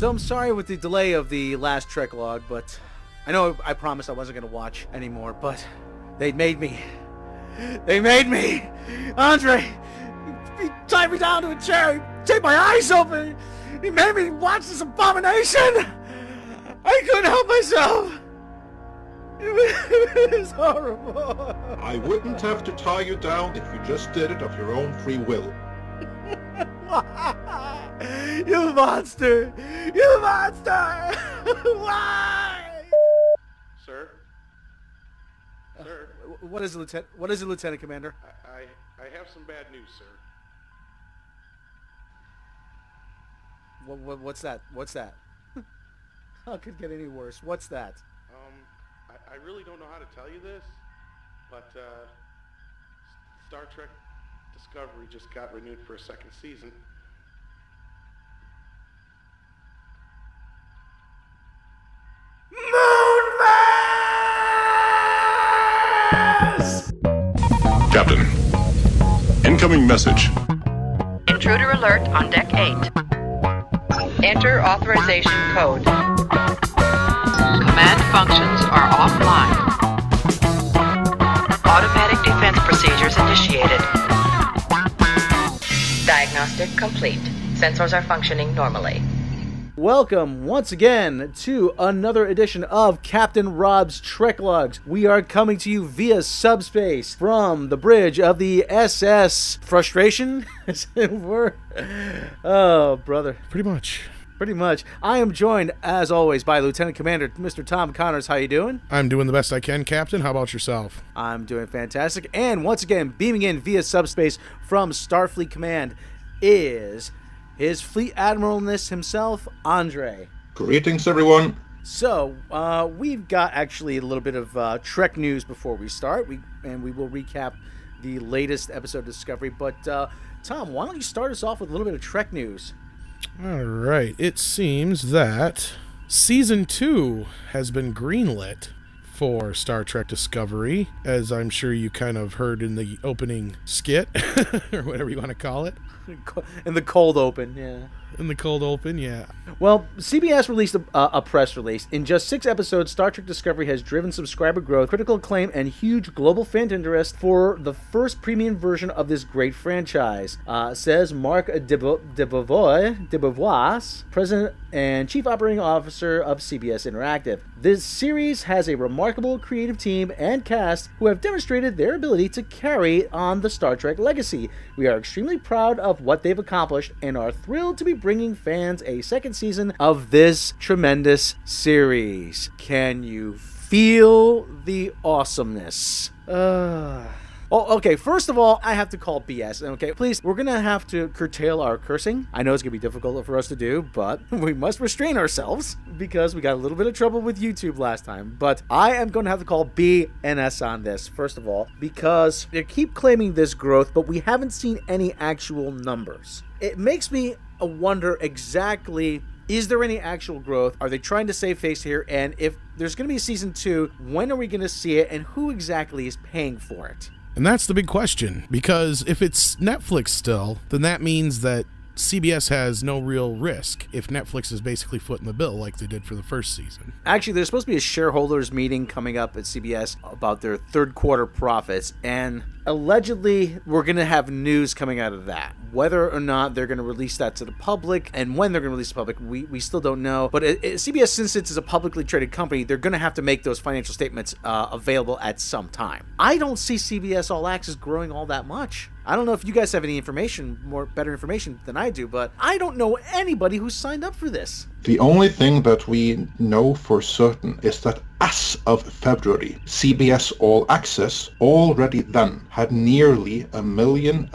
So I'm sorry with the delay of the last Trek log, but I know I promised I wasn't going to watch anymore, but they made me. They made me! Andre! He tied me down to a chair, he taped my eyes open, he made me watch this abomination! I couldn't help myself! It was horrible! I wouldn't have to tie you down if you just did it of your own free will. You monster! You monster! Why? Sir? Sir? What is it, Lieutenant Commander? I have some bad news, sir. What's that? What's that? How could it get any worse? What's that? I really don't know how to tell you this, but Star Trek Discovery just got renewed for a second season. Captain, incoming message. Intruder alert on Deck 8. Enter authorization code. Command functions are offline. Automatic defense procedures initiated. Diagnostic complete. Sensors are functioning normally. Welcome once again to another edition of Captain Robb's Trek Logs. We are coming to you via subspace from the bridge of the SS Frustration, as it were. Oh, brother. Pretty much. Pretty much. I am joined, as always, by Lieutenant Commander Mr. Tom Connors. How you doing? I'm doing the best I can, Captain. How about yourself? I'm doing fantastic. And once again, beaming in via subspace from Starfleet Command is His Fleet Admiralness himself, Andre. Greetings, everyone. So, we've got actually a little bit of Trek news before we start, and we will recap the latest episode of Discovery. But, Tom, why don't you start us off with a little bit of Trek news? All right. It seems that Season 2 has been greenlit for Star Trek Discovery, as I'm sure you kind of heard in the opening skit, or whatever you want to call it. In the cold open, yeah. In the cold open, yeah. Well, CBS released a press release. In just 6 episodes, Star Trek Discovery has driven subscriber growth, critical acclaim, and huge global fan interest for the first premium version of this great franchise, says Mark DeBevois, President and Chief Operating Officer of CBS Interactive. This series has a remarkable creative team and cast who have demonstrated their ability to carry on the Star Trek legacy. We are extremely proud of what they've accomplished and are thrilled to be bringing fans a second season of this tremendous series. Can you feel the awesomeness? Oh, okay, first of all, I have to call BS, okay? Please, we're gonna have to curtail our cursing. I know it's gonna be difficult for us to do, but we must restrain ourselves because we got a little bit of trouble with YouTube last time. But I am gonna have to call BNS on this, first of all, because they keep claiming this growth, but we haven't seen any actual numbers. It makes me wonder exactly, is there any actual growth? Are they trying to save face here? And if there's gonna be a season 2, when are we gonna see it, and who exactly is paying for it? And that's the big question, because if it's Netflix still, then that means that CBS has no real risk if Netflix is basically footing the bill like they did for the first season. Actually, there's supposed to be a shareholders meeting coming up at CBS about their third quarter profits, and allegedly we're going to have news coming out of that. Whether or not they're going to release that to the public and when they're going to release it to the public, we still don't know. But CBS, since it's a publicly traded company, they're going to have to make those financial statements available at some time. I don't see CBS All Access growing all that much. I don't know if you guys have any information, better information than I do, but I don't know anybody who's signed up for this. The only thing that we know for certain is that as of February, CBS All Access already then had nearly 1.5 million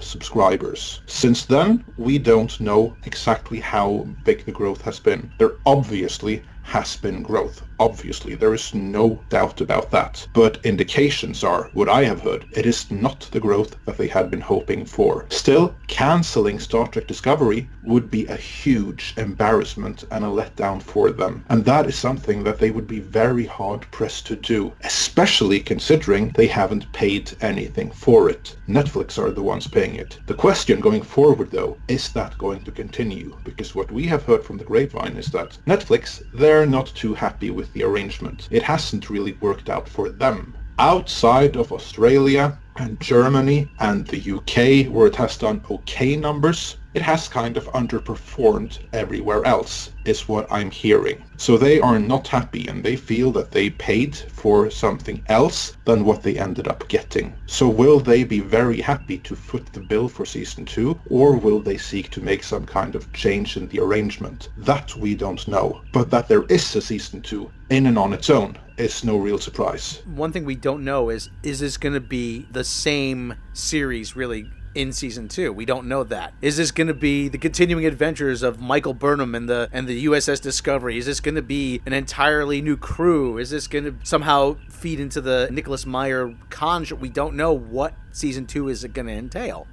subscribers. Since then, we don't know exactly how big the growth has been. There obviously has been growth. Obviously, there is no doubt about that. But indications are, what I have heard, it is not the growth that they had been hoping for. Still, cancelling Star Trek Discovery would be a huge embarrassment and a letdown for them. And that is something that they would be very hard-pressed to do, especially considering they haven't paid anything for it. Netflix are the ones paying it. The question going forward, though, is that going to continue? Because what we have heard from the grapevine is that Netflix, they're not too happy with the arrangement. It hasn't really worked out for them. Outside of Australia and Germany and the UK, where it has done okay numbers, it has kind of underperformed everywhere else, is what I'm hearing. So they are not happy, and they feel that they paid for something else than what they ended up getting. So will they be very happy to foot the bill for season 2, or will they seek to make some kind of change in the arrangement? That we don't know. But that there is a season 2 in and on its own is no real surprise. One thing we don't know is this going to be the same series really in season 2? We don't know that. Is this going to be the continuing adventures of Michael Burnham and the USS Discovery? Is this going to be an entirely new crew? Is this going to somehow feed into the Nicholas Meyer conjure? We don't know what season 2 is going to entail.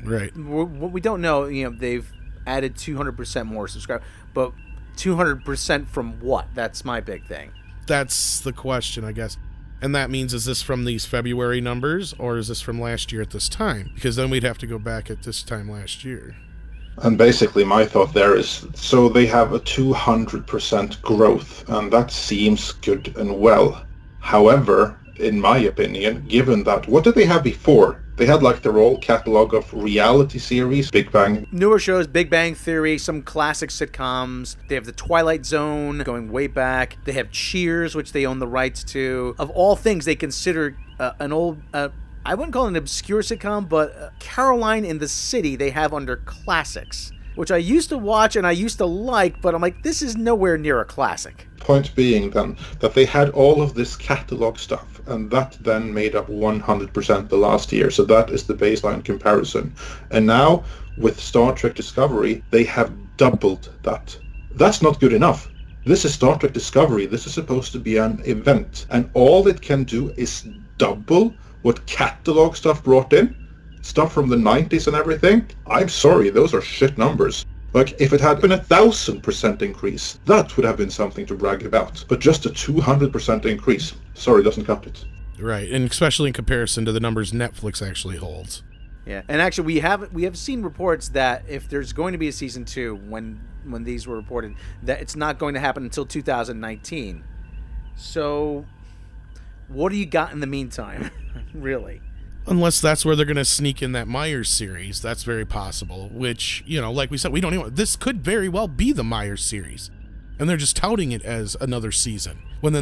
Right. What we don't know, they've added 200% more subscribers, but 200% from what? That's my big thing. That's the question, I guess. And that means, is this from these February numbers, or is this from last year at this time? Because then we'd have to go back at this time last year. And basically my thought there is, so they have a 200% growth, and that seems good and well. However, in my opinion, given that, what did they have before? They had like their whole catalog of reality series, Big Bang. Newer shows, Big Bang Theory, some classic sitcoms. They have The Twilight Zone, going way back. They have Cheers, which they own the rights to. Of all things, they consider an old, I wouldn't call it an obscure sitcom, but Caroline in the City they have under classics, which I used to watch and I used to like, but I'm like, this is nowhere near a classic. Point being then that they had all of this catalog stuff, and that then made up 100% the last year, so that is the baseline comparison. And now with Star Trek Discovery they have doubled that. That's not good enough. This is Star Trek Discovery. This is supposed to be an event, and all it can do is double what catalog stuff brought in. Stuff from the 90s and everything. I'm sorry, those are shit numbers. Like, if it had been 1,000% increase, that would have been something to brag about. But just a 200% increase, sorry, doesn't cut it. Right, and especially in comparison to the numbers Netflix actually holds. Yeah, and actually we have seen reports that if there's going to be a season 2, when these were reported, that it's not going to happen until 2019. So, what do you got in the meantime, really? Unless that's where they're going to sneak in that Myers series. That's very possible, which, like we said, we don't know. This could very well be the Myers series. And they're just touting it as another season. When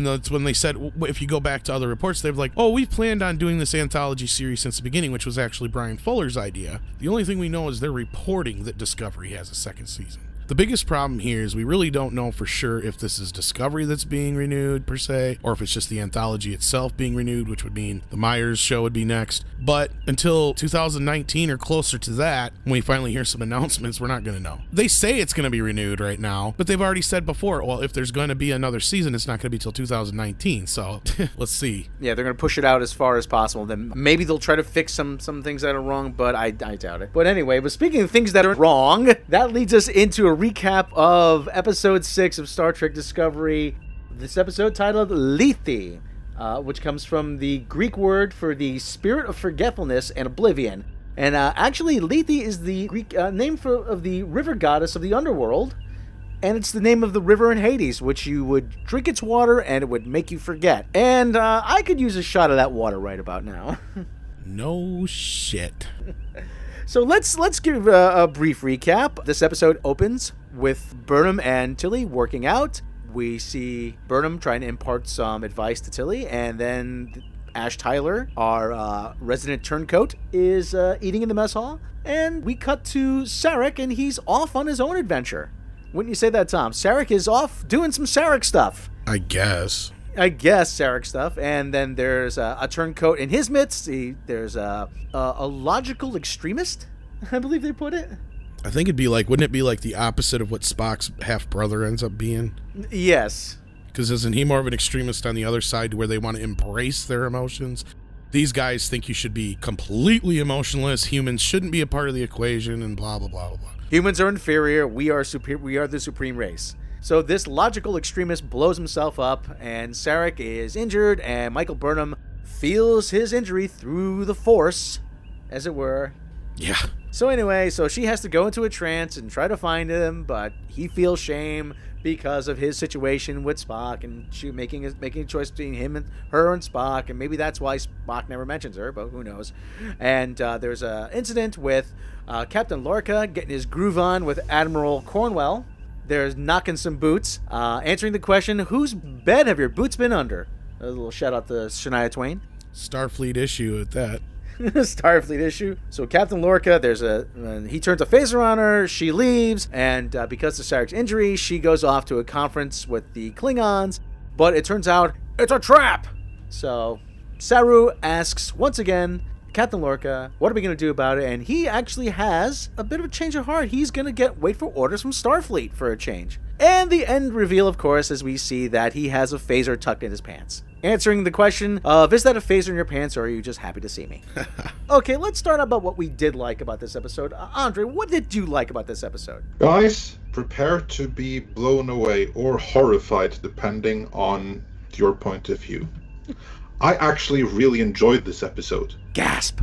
they said, if you go back to other reports, they're like, oh, we've planned on doing this anthology series since the beginning, which was actually Brian Fuller's idea. The only thing we know is they're reporting that Discovery has a second season. The biggest problem here is we really don't know for sure if this is Discovery that's being renewed, per se, or if it's just the anthology itself being renewed, which would mean the Myers show would be next. But until 2019 or closer to that, when we finally hear some announcements, we're not going to know. They say it's going to be renewed right now, but they've already said before, well, if there's going to be another season, it's not going to be till 2019, so let's see. Yeah, they're going to push it out as far as possible. Then maybe they'll try to fix some things that are wrong, but I doubt it. But anyway, speaking of things that are wrong, that leads us into a recap of episode 6 of Star Trek Discovery. This episode titled Lethe, which comes from the Greek word for the spirit of forgetfulness and oblivion. And actually, Lethe is the Greek name of the river goddess of the underworld. And it's the name of the river in Hades, which you would drink its water and it would make you forget. And I could use a shot of that water right about now. No shit. So let's give a brief recap. This episode opens with Burnham and Tilly working out. We see Burnham trying to impart some advice to Tilly, and then Ash Tyler, our resident turncoat, is eating in the mess hall. And we cut to Sarek, and he's off on his own adventure. Wouldn't you say that, Tom? Sarek is off doing some Sarek stuff. I guess Sarek stuff. And then there's a turncoat in his midst. There's a logical extremist, I believe they put it. I think wouldn't it be like the opposite of what Spock's half-brother ends up being? Yes. Because isn't he more of an extremist on the other side where they want to embrace their emotions? These guys think you should be completely emotionless. Humans shouldn't be a part of the equation and blah, blah, blah, blah, blah. Humans are inferior. We are the supreme race. So this logical extremist blows himself up, and Sarek is injured, and Michael Burnham feels his injury through the Force, as it were. Yeah. So anyway, she has to go into a trance and try to find him, but he feels shame because of his situation with Spock, and she making a choice between her and Spock, and maybe that's why Spock never mentions her, but who knows. And there's an incident with Captain Lorca getting his groove on with Admiral Cornwell. There's knocking some boots, answering the question, whose bed have your boots been under? A little shout out to Shania Twain. Starfleet issue at that. Starfleet issue. So Captain Lorca, he turns a phaser on her, she leaves, and because of Sarek's injury, she goes off to a conference with the Klingons, but it turns out it's a trap! So Saru asks once again, Captain Lorca, what are we going to do about it? And he actually has a bit of a change of heart. He's going to wait for orders from Starfleet for a change. And the end reveal, of course, as we see that he has a phaser tucked in his pants. Answering the question of, is that a phaser in your pants, or are you just happy to see me? Okay, let's start about what we did like about this episode. Andre, what did you like about this episode? Guys, prepare to be blown away or horrified, depending on your point of view. I actually really enjoyed this episode. Gasp!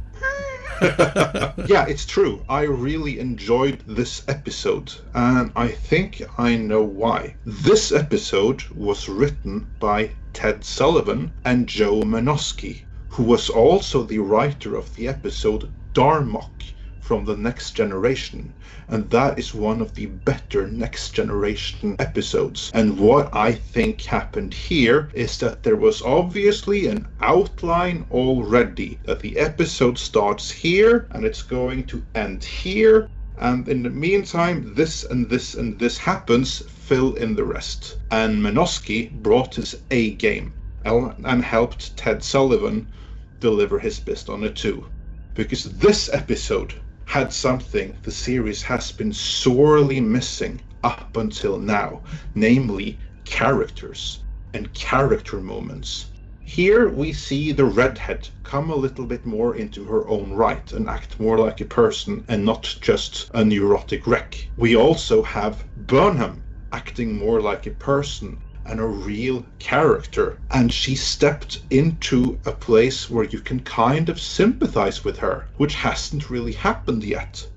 Yeah, it's true. I really enjoyed this episode, and I think I know why. This episode was written by Ted Sullivan and Joe Menosky, who was also the writer of the episode Darmok from The Next Generation, and that is one of the better Next Generation episodes. And what I think happened here is that there was obviously an outline already, that the episode starts here and it's going to end here, and in the meantime this and this and this happens, fill in the rest. And Menosky brought his A game and helped Ted Sullivan deliver his best on it too, because this episode had something the series has been sorely missing up until now, namely characters and character moments. Here we see the redhead come a little bit more into her own right and act more like a person and not just a neurotic wreck. We also have Burnham acting more like a person and a real character, and she stepped into a place where you can kind of sympathize with her, which hasn't really happened yet.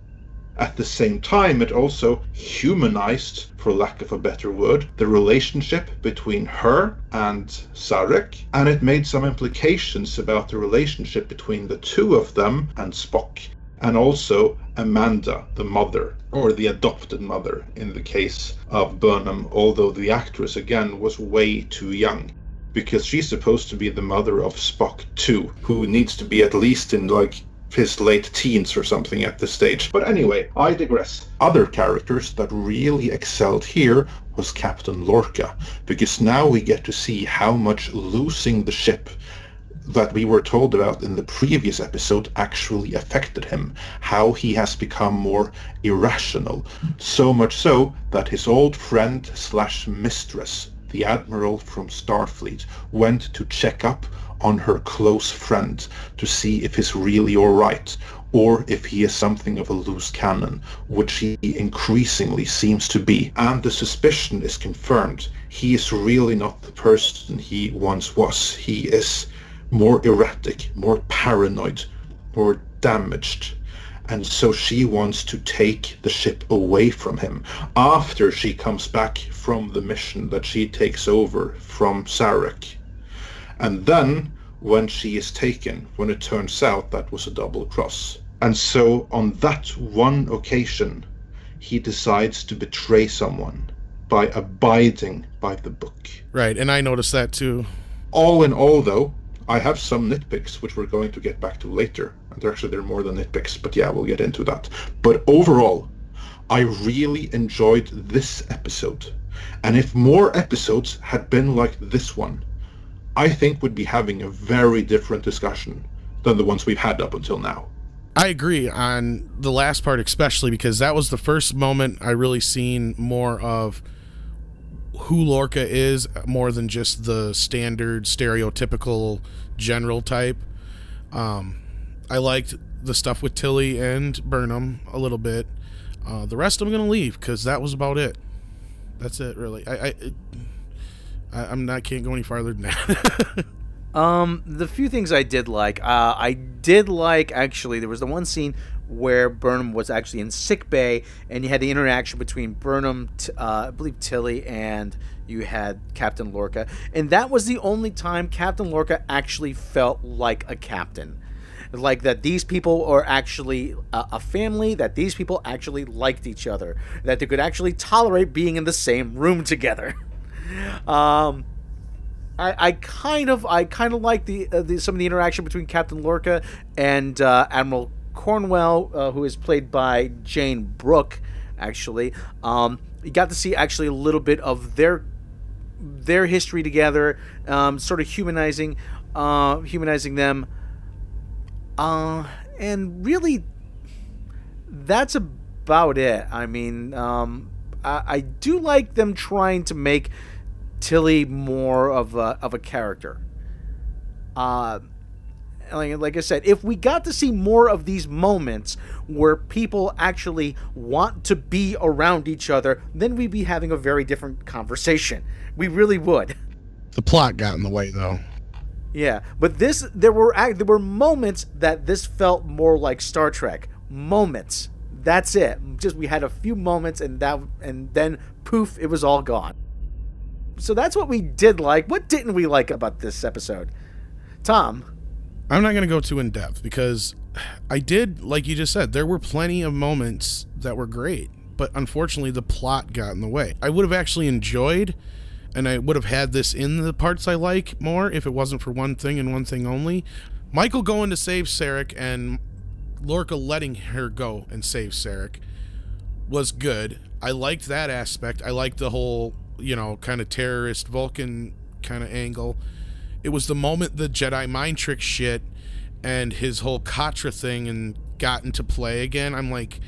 At the same time, it also humanized, for lack of a better word, the relationship between her and Sarek, and it made some implications about the relationship between the two of them and Spock, and also Amanda, the mother, or the adopted mother in the case of Burnham, although the actress again was way too young, because she's supposed to be the mother of Spock too, who needs to be at least in like his late teens or something at this stage. But anyway, I digress. Other characters that really excelled here was Captain Lorca, because now we get to see how much losing the ship that we were told about in the previous episode actually affected him, how he has become more irrational, so much so that his old friend slash mistress, the Admiral from Starfleet, went to check up on her close friend to see if he's really alright, or if he is something of a loose cannon, which he increasingly seems to be. And the suspicion is confirmed. He is really not the person he once was. He is more erratic, more paranoid, more damaged. And so she wants to take the ship away from him after she comes back from the mission that she takes over from Sarek. And then, when she is taken, when it turns out that was a double cross. And so, on that one occasion, he decides to betray someone by abiding by the book. Right, and I noticed that too. All in all, though, I have some nitpicks, which we're going to get back to later. And actually, they're more than nitpicks, but yeah, we'll get into that. But overall, I really enjoyed this episode. And if more episodes had been like this one, I think we'd be having a very different discussion than the ones we've had up until now. I agree on the last part especially, because that was the first moment I really seen more of who Lorca is more than just the standard stereotypical general type. I liked the stuff with Tilly and Burnham a little bit. The rest I'm gonna leave because that was about it. That's it, really. I'm not, can't go any farther than that. The few things I did like, actually, there was the one scene where Burnham was actually in sick bay, and you had the interaction between Burnham, I believe Tilly, and you had Captain Lorca, and that was the only time Captain Lorca actually felt like a captain. Like that these people are actually a family, that these people actually liked each other, that they could actually tolerate being in the same room together. I kind of like the some of the interaction between Captain Lorca and Admiral Cornwell, who is played by Jane Brooke. Actually, you got to see actually a little bit of their history together, sort of humanizing them. And really, that's about it. I mean, I do like them trying to make Tilly more of a character. Like I said, if we got to see more of these moments where people actually want to be around each other, then we'd be having a very different conversation. We really would. The plot got in the way, though. Yeah, but there were moments that this felt more like Star Trek. Moments. That's it. Just we had a few moments, and then poof, it was all gone. So that's what we did like. What didn't we like about this episode? Tom? I'm not going to go too in depth because I did, like you just said, there were plenty of moments that were great, but unfortunately the plot got in the way. I would have actually enjoyed, and I would have had this in the parts I like more if it wasn't for one thing and one thing only. Michael going to save Sarek and Lorca letting her go and save Sarek was good. I liked that aspect. I liked the whole, kind of terrorist Vulcan kind of angle. It was the moment the Jedi mind trick shit and his whole Katra thing and got into play again. I'm like,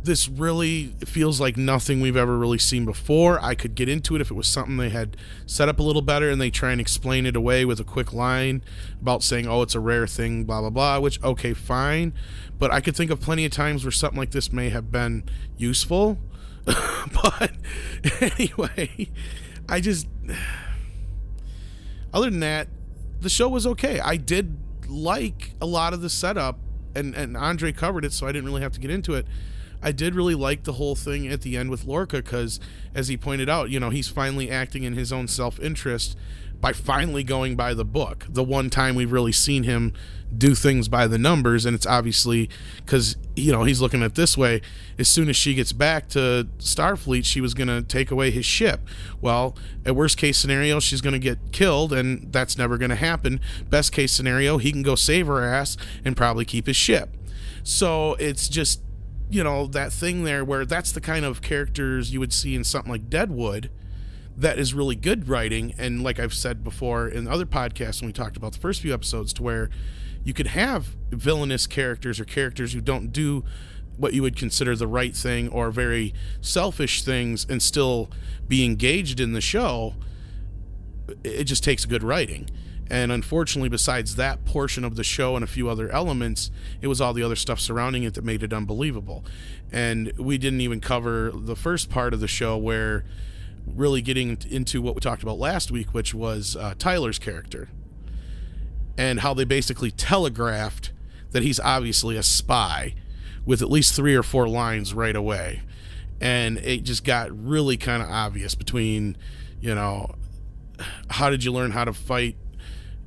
this really feels like nothing we've ever really seen before. I could get into it if it was something they had set up a little better and they try and explain it away with a quick line about saying, oh, it's a rare thing, blah, blah, blah, which, okay, fine. But I could think of plenty of times where something like this may have been useful. But anyway, other than that, the show was okay. I did like a lot of the setup, and Andre covered it, so I didn't really have to get into it. I did really like the whole thing at the end with Lorca because, as he pointed out, he's finally acting in his own self-interest by finally going by the book. The one time we've really seen him do things by the numbers, and it's obviously because, he's looking at it this way. As soon as she gets back to Starfleet, she was going to take away his ship. Well, at worst case scenario, she's going to get killed, and that's never going to happen. Best case scenario, he can go save her ass and probably keep his ship. So it's just, that thing there where that's the kind of characters you would see in something like Deadwood that is really good writing. And like I've said before in other podcasts when we talked about the first few episodes, to where you could have villainous characters or characters who don't do what you would consider the right thing or very selfish things and still be engaged in the show. It just takes good writing. And unfortunately, besides that portion of the show and a few other elements, it was all the other stuff surrounding it that made it unbelievable. And we didn't even cover the first part of the show, where really getting into what we talked about last week, which was Tyler's character, and how they basically telegraphed that he's obviously a spy with at least 3 or 4 lines right away. And it just got really kind of obvious between, how did you learn how to fight,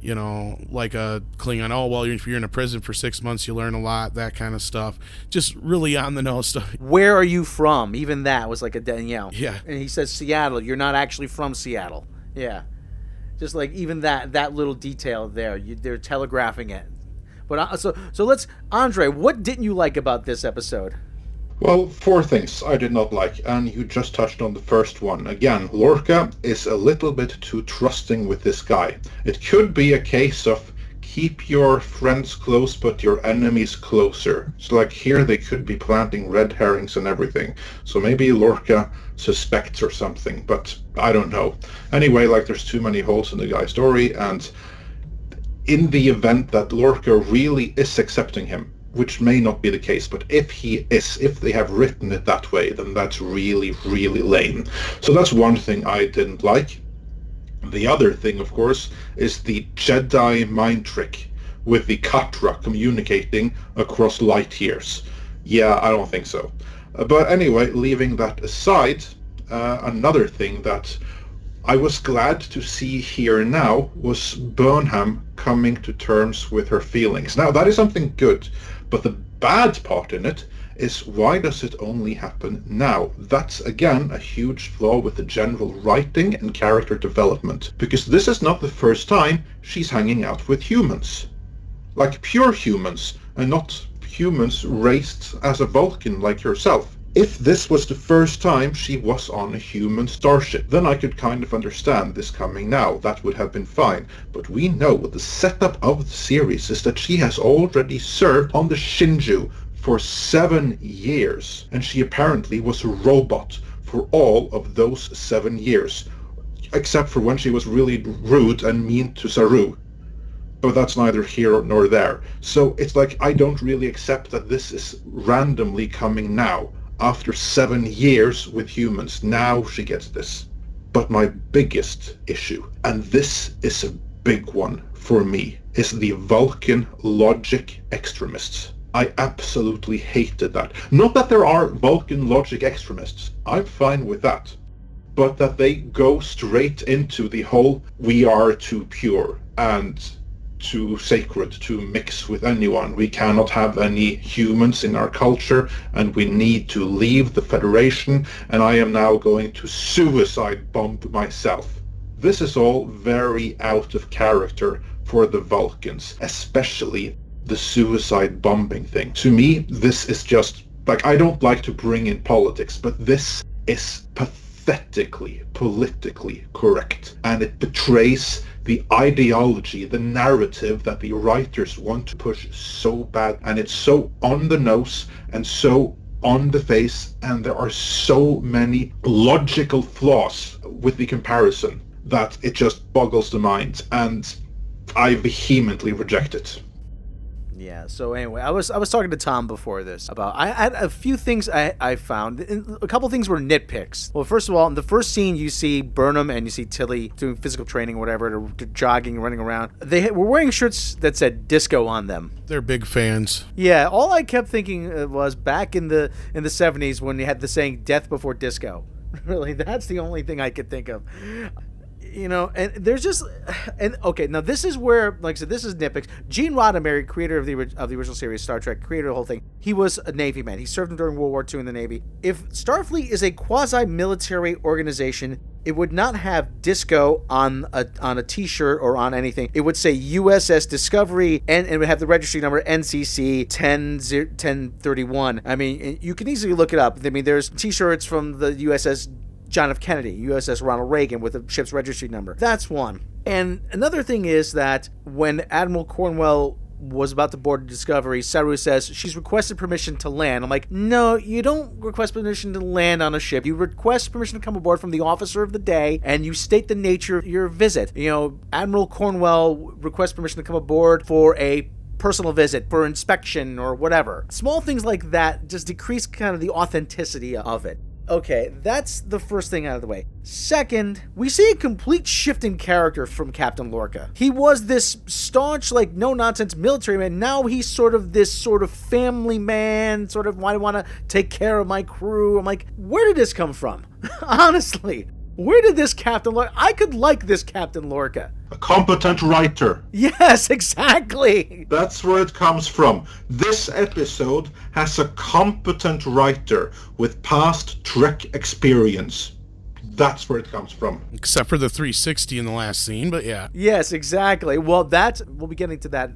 like a Klingon? Oh, well, if you're in a prison for 6 months, you learn a lot, that kind of stuff. Just really on the nose stuff. Where are you from? Even that was like a Danielle. Yeah. And he says Seattle. You're not actually from Seattle. Yeah. Just like even that little detail there, they're telegraphing it. But so let's, Andre, what didn't you like about this episode? Well, 4 things I did not like, and you just touched on the first one. Again, Lorca is a little bit too trusting with this guy. It could be a case of keep your friends close but your enemies closer. So like here they could be planting red herrings and everything. So maybe Lorca suspects or something, but I don't know. Anyway, like there's too many holes in the guy's story, and in the event that Lorca really is accepting him, which may not be the case, but if he is, if they have written it that way, then that's really, really lame. So that's one thing I didn't like. The other thing, of course, is the Jedi mind trick with the Katra communicating across light years. Yeah, I don't think so. But anyway, leaving that aside, another thing that I was glad to see here now was Burnham coming to terms with her feelings. Now, that is something good, but the bad part in it is, why does it only happen now? That's, again, a huge flaw with the general writing and character development, because this is not the first time she's hanging out with humans. Like pure humans, and not humans raised as a Vulcan like herself. If this was the first time she was on a human starship, then I could kind of understand this coming now. That would have been fine. But we know the setup of the series is that she has already served on the Shinju for 7 years, and she apparently was a robot for all of those 7 years, except for when she was really rude and mean to Saru. But that's neither here nor there. So it's like, I don't really accept that this is randomly coming now. After 7 years with humans, now she gets this. But my biggest issue, and this is a big one for me, is the Vulcan logic extremists. I absolutely hated that. Not that there are Vulcan logic extremists, I'm fine with that. But that they go straight into the whole, we are too pure and too sacred to mix with anyone. We cannot have any humans in our culture, and we need to leave the Federation, and I am now going to suicide bomb myself. This is all very out of character for the Vulcans, especially the suicide bombing thing. To me, this is just, like, I don't like to bring in politics, but this is pathetically politically correct, and it betrays the ideology, the narrative that the writers want to push so bad, and it's so on the nose and so on the face, and there are so many logical flaws with the comparison that it just boggles the mind, and I vehemently reject it. Yeah, so anyway, I was talking to Tom before this about, I had a few things I found. A couple things were nitpicks. Well, first of all, in the first scene, you see Burnham and you see Tilly doing physical training or whatever, they're jogging, running around. They were wearing shirts that said disco on them. They're big fans. Yeah, all I kept thinking was back in the 70s when they had the saying death before disco. Really, that's the only thing I could think of. You know, and there's just, and okay, now this is where, like I said, this is nitpicks. Gene Roddenberry, creator of the original series Star Trek, creator of the whole thing, he was a Navy man. He served during World War II in the Navy. If Starfleet is a quasi-military organization, it would not have disco on a t-shirt or on anything. It would say USS Discovery, and it would have the registry number NCC 1031. I mean, you can easily look it up. I mean, there's t-shirts from the USS John F. Kennedy, USS Ronald Reagan, with a ship's registry number. That's one. And another thing is that when Admiral Cornwell was about to board the Discovery, Saru says she's requested permission to land. I'm like, no, you don't request permission to land on a ship. You request permission to come aboard from the officer of the day, and you state the nature of your visit. You know, Admiral Cornwell requests permission to come aboard for a personal visit, for inspection or whatever. Small things like that just decrease kind of the authenticity of it. Okay, that's the first thing out of the way. Second, we see a complete shift in character from Captain Lorca. He was this staunch, like, no-nonsense military man. Now he's sort of this sort of family man, sort of, I want to take care of my crew. I'm like, where did this come from? Honestly, where did this Captain Lorca... I could like this Captain Lorca. A competent writer. Yes, exactly. That's where it comes from. This episode has a competent writer with past Trek experience. That's where it comes from. Except for the 360 in the last scene, but yeah. Yes, exactly. Well, we'll be getting to that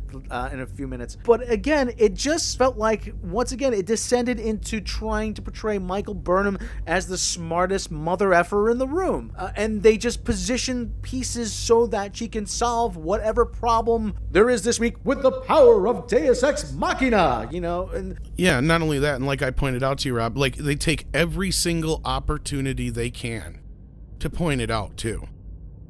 in a few minutes. But again, it just felt like, once again, it descended into trying to portray Michael Burnham as the smartest mother effer in the room. And they just position pieces so that she can solve whatever problem there is this week with the power of Deus Ex Machina, you know? And yeah, not only that, and like I pointed out to you, Rob, like they take every single opportunity they can to point it out too.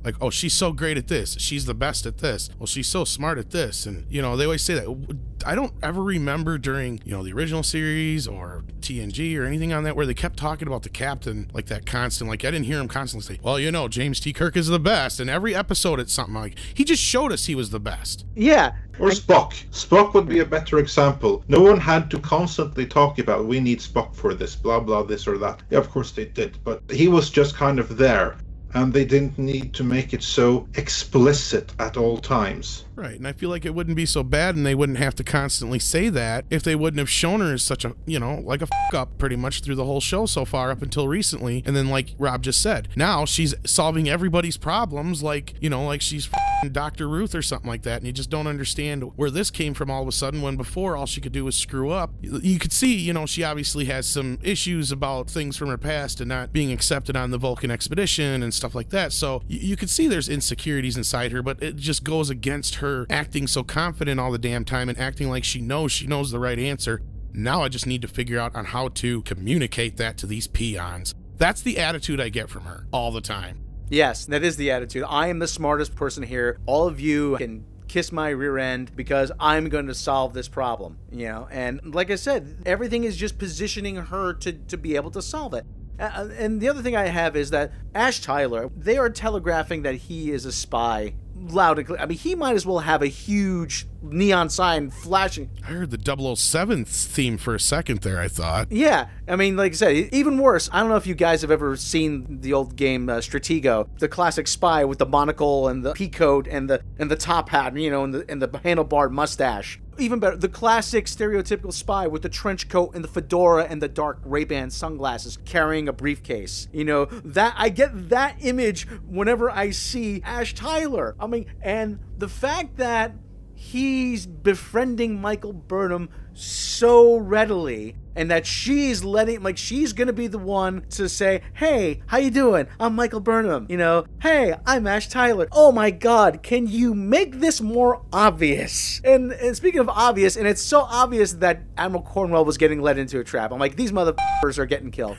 Like, oh, she's so great at this. She's the best at this. Well, she's so smart at this. And, you know, they always say that. I don't ever remember during, you know, the original series or TNG or anything on that where they kept talking about the captain like that constant. Like, I didn't hear him constantly say, well, you know, James T. Kirk is the best. And every episode it's something like, he just showed us he was the best. yeah. Or Spock. Spock would be a better example. No one had to constantly talk about, we need Spock for this, blah, blah, this or that. Yeah, of course they did. But he was just kind of there. And they didn't need to make it so explicit at all times. Right, and I feel like it wouldn't be so bad and they wouldn't have to constantly say that if they wouldn't have shown her as such a, you know, like a up pretty much through the whole show so far up until recently. And then like Rob just said, now she's solving everybody's problems like, you know, like she's Dr. Ruth or something like that. And you just don't understand where this came from all of a sudden when before all she could do was screw up. You could see, you know, she obviously has some issues about things from her past and not being accepted on the Vulcan expedition and stuff like that. So you could see there's insecurities inside her, but it just goes against her acting so confident all the damn time and acting like she knows the right answer. Now I just need to figure out on how to communicate that to these peons. That's the attitude I get from her all the time. Yes, that is the attitude. I am the smartest person here. All of you can kiss my rear end because I'm going to solve this problem, you know? And like I said, everything is just positioning her to be able to solve it. And the other thing I have is that Ash Tyler, they are telegraphing that he is a spy loud and clear. I mean, he might as well have a huge neon sign flashing. I heard the 007 theme for a second there, I thought. Yeah, I mean, like I said, even worse. I don't know if you guys have ever seen the old game Stratego, the classic spy with the monocle and the peacoat and the top hat, you know, and the handlebar mustache. Even better, the classic stereotypical spy with the trench coat and the fedora and the dark Ray-Ban sunglasses carrying a briefcase. You know, that I get that image whenever I see Ash Tyler. I mean, and the fact that he's befriending Michael Burnham so readily, and that she's gonna be the one to say, hey, how you doing? I'm Michael Burnham. You know, hey, I'm Ash Tyler. Oh my God, can you make this more obvious? And speaking of obvious, and it's so obvious that Admiral Cornwell was getting led into a trap. I'm like, these motherfuckers are getting killed.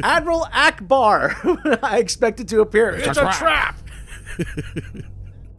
Admiral Akbar, I expected to appear. It's a trap.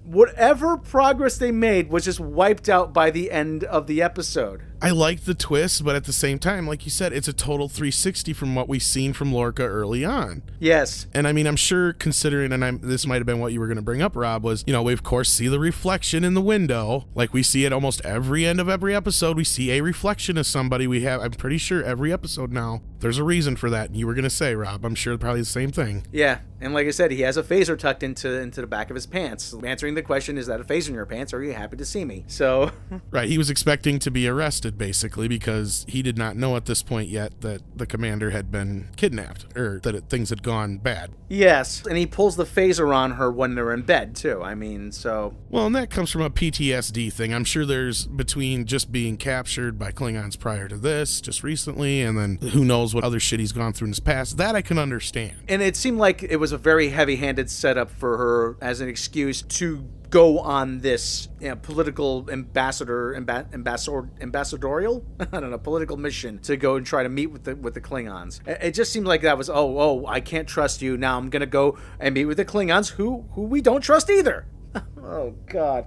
Whatever progress they made was just wiped out by the end of the episode. I like the twist, but at the same time, like you said, it's a total 360 from what we've seen from Lorca early on. Yes. And I mean, I'm sure considering, and this might have been what you were going to bring up, Rob, was, you know, we of course see the reflection in the window. Like we see at almost every end of every episode, we see a reflection of somebody. I'm pretty sure every episode now, there's a reason for that. And you were going to say, Rob, I'm sure probably the same thing. Yeah. And like I said, he has a phaser tucked into the back of his pants. Answering the question, is that a phaser in your pants? Or are you happy to see me? So. Right. He was expecting to be arrested, basically, because he did not know at this point yet that the commander had been kidnapped or that things had gone bad. Yes. And he pulls the phaser on her when they're in bed, too. I mean, so. Well, and that comes from a PTSD thing. I'm sure there's between just being captured by Klingons prior to this, just recently, and then who knows what other shit he's gone through in his past. That I can understand. And it seemed like it was a very heavy-handed setup for her as an excuse to go on this, you know, political ambassadorial, I don't know, political mission to go and try to meet with the Klingons. It just seemed like that was, I can't trust you. Now I'm gonna go and meet with the Klingons, who we don't trust either. Oh, God.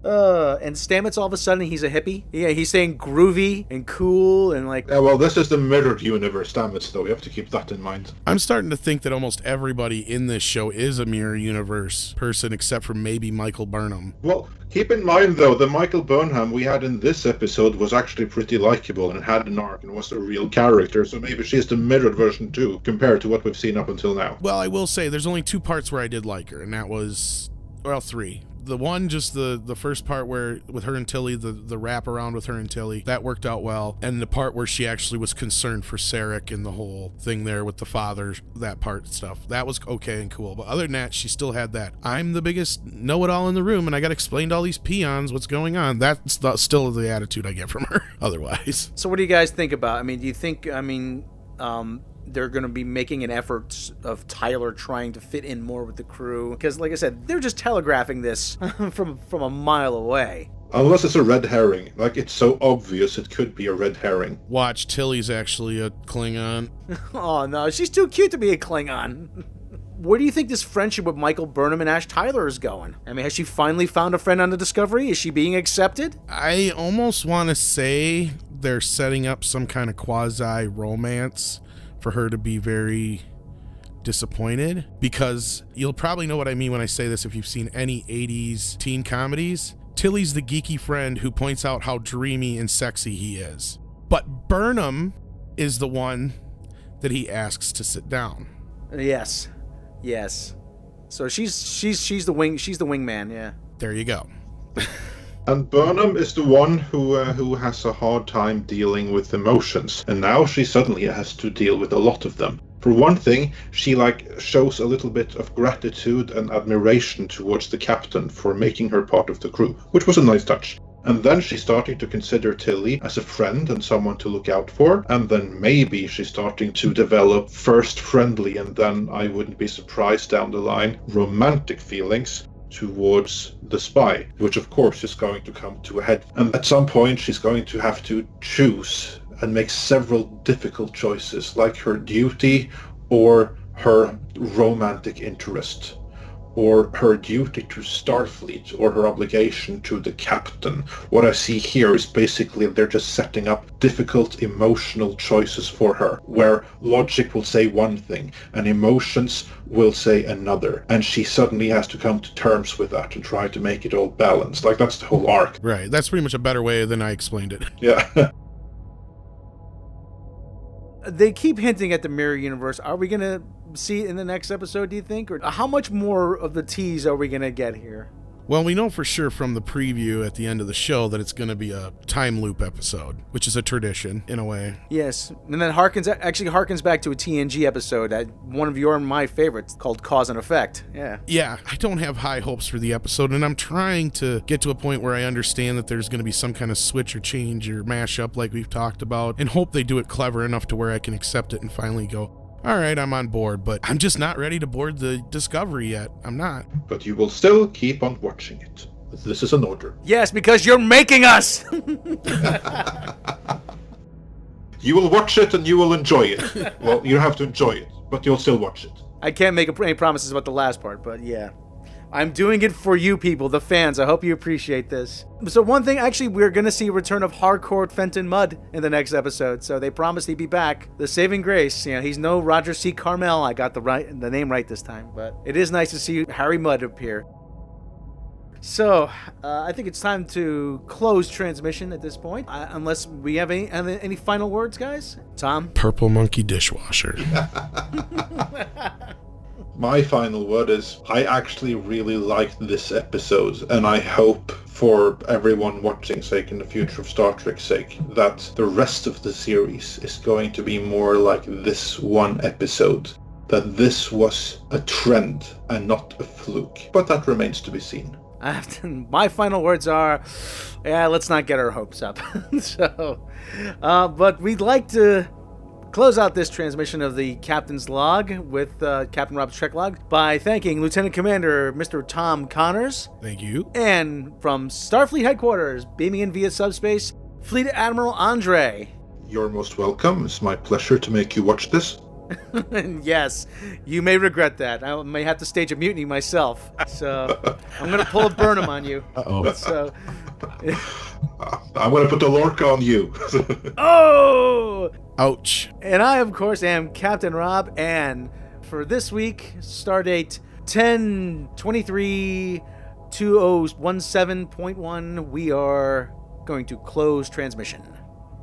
And Stamets, all of a sudden, he's a hippie. Yeah, he's saying groovy and cool and like... Yeah, well, this is the mirrored universe, Stamets, though. We have to keep that in mind. I'm starting to think that almost everybody in this show is a mirror universe person, except for maybe Michael Burnham. Well, keep in mind, though, the Michael Burnham we had in this episode was actually pretty likable and had an arc and was a real character, so maybe she's the mirrored version, too, compared to what we've seen up until now. Well, I will say, there's only two parts where I did like her, and that was... Well, 3. The one, just the first part where with her and Tilly, the wrap around with her and Tilly, that worked out well. And the part where she actually was concerned for Sarek and the whole thing there with the father, that part stuff, that was okay and cool. But other than that, she still had that I'm the biggest know-it-all in the room and I got to explain to all these peons what's going on. That's still the attitude I get from her otherwise. So what do you guys think about? I mean, do you think, they're going to be making an effort of Tyler trying to fit in more with the crew? Because, like I said, they're just telegraphing this from a mile away. Unless it's a red herring. Like, it's so obvious it could be a red herring. Watch, Tilly's actually a Klingon. Oh, no, she's too cute to be a Klingon. Where do you think this friendship with Michael Burnham and Ash Tyler is going? I mean, has she finally found a friend on the Discovery? Is she being accepted? I almost want to say they're setting up some kind of quasi-romance for her to be very disappointed, because you'll probably know what I mean when I say this if you've seen any 80s teen comedies. Tilly's the geeky friend who points out how dreamy and sexy he is. But Burnham is the one that he asks to sit down. Yes. So she's the wingman, yeah. There you go. And Burnham is the one who has a hard time dealing with emotions, and now she suddenly has to deal with a lot of them. For one thing, she shows a little bit of gratitude and admiration towards the captain for making her part of the crew, which was a nice touch. And then she's starting to consider Tilly as a friend and someone to look out for, and then maybe she's starting to develop first friendly and then, I wouldn't be surprised down the line, romantic feelings towards the spy, which of course is going to come to a head. And at some point she's going to have to choose and make several difficult choices, like her duty or her romantic interest, or her duty to Starfleet, or her obligation to the captain. What I see here is basically they're just setting up difficult emotional choices for her, where logic will say one thing and emotions will say another, and she suddenly has to come to terms with that and try to make it all balanced. Like, that's the whole arc. Right, that's pretty much a better way than I explained it. Yeah. They keep hinting at the mirror universe. Are we going to see it in the next episode, do you think? Or how much more of the tease are we going to get here? Well, we know for sure from the preview at the end of the show that it's going to be a time loop episode, which is a tradition in a way. Yes, and then harkens back to a TNG episode, one of your and my favorites, called Cause and Effect. Yeah, I don't have high hopes for the episode, and I'm trying to get to a point where I understand that there's going to be some kind of switch or change or mashup like we've talked about, and hope they do it clever enough to where I can accept it and finally go, all right, I'm on board, but I'm just not ready to board the Discovery yet. I'm not. But you will still keep on watching it. This is an order. Yes, because you're making us! You will watch it and you will enjoy it. Well, you don't have to enjoy it, but you'll still watch it. I can't make any promises about the last part, but yeah. I'm doing it for you people, the fans. I hope you appreciate this. So one thing, actually, we're going to see a return of Hardcore Fenton Mudd in the next episode. So they promised he'd be back. The saving grace. You know, he's no Roger C. Carmel. I got the name right this time. But it is nice to see Harry Mudd appear. So I think it's time to close transmission at this point. Unless we have any final words, guys? Tom? Purple monkey dishwasher. My final word is, I actually really liked this episode, and I hope for everyone watching sake and the future of Star Trek's sake, that the rest of the series is going to be more like this one episode. That this was a trend and not a fluke. But that remains to be seen. My final words are, let's not get our hopes up. But we'd like to close out this transmission of the Captain's Log with Captain Robb's Trek Log by thanking Lieutenant Commander Mr. Tom Connors. Thank you. And from Starfleet Headquarters, beaming in via subspace, Fleet Admiral Andre. You're most welcome. It's my pleasure to make you watch this. Yes, you may regret that. I may have to stage a mutiny myself. So I'm going to pull a Burnham on you. Uh-oh. So I'm going to put the Lorca on you. Oh! Ouch. And I, of course, am Captain Robb, and for this week, stardate 10/23/2017.1, we are going to close transmission.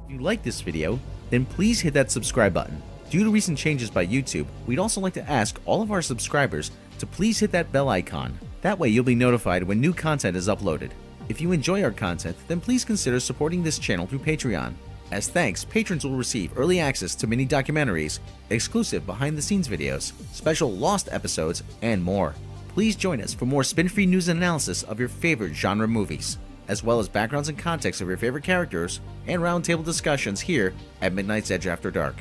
If you like this video, then please hit that subscribe button. Due to recent changes by YouTube, we'd also like to ask all of our subscribers to please hit that bell icon. That way you'll be notified when new content is uploaded. If you enjoy our content, then please consider supporting this channel through Patreon. As thanks, patrons will receive early access to mini documentaries, exclusive behind-the-scenes videos, special Lost episodes, and more. Please join us for more spin-free news and analysis of your favorite genre movies, as well as backgrounds and context of your favorite characters, and roundtable discussions here at Midnight's Edge After Dark.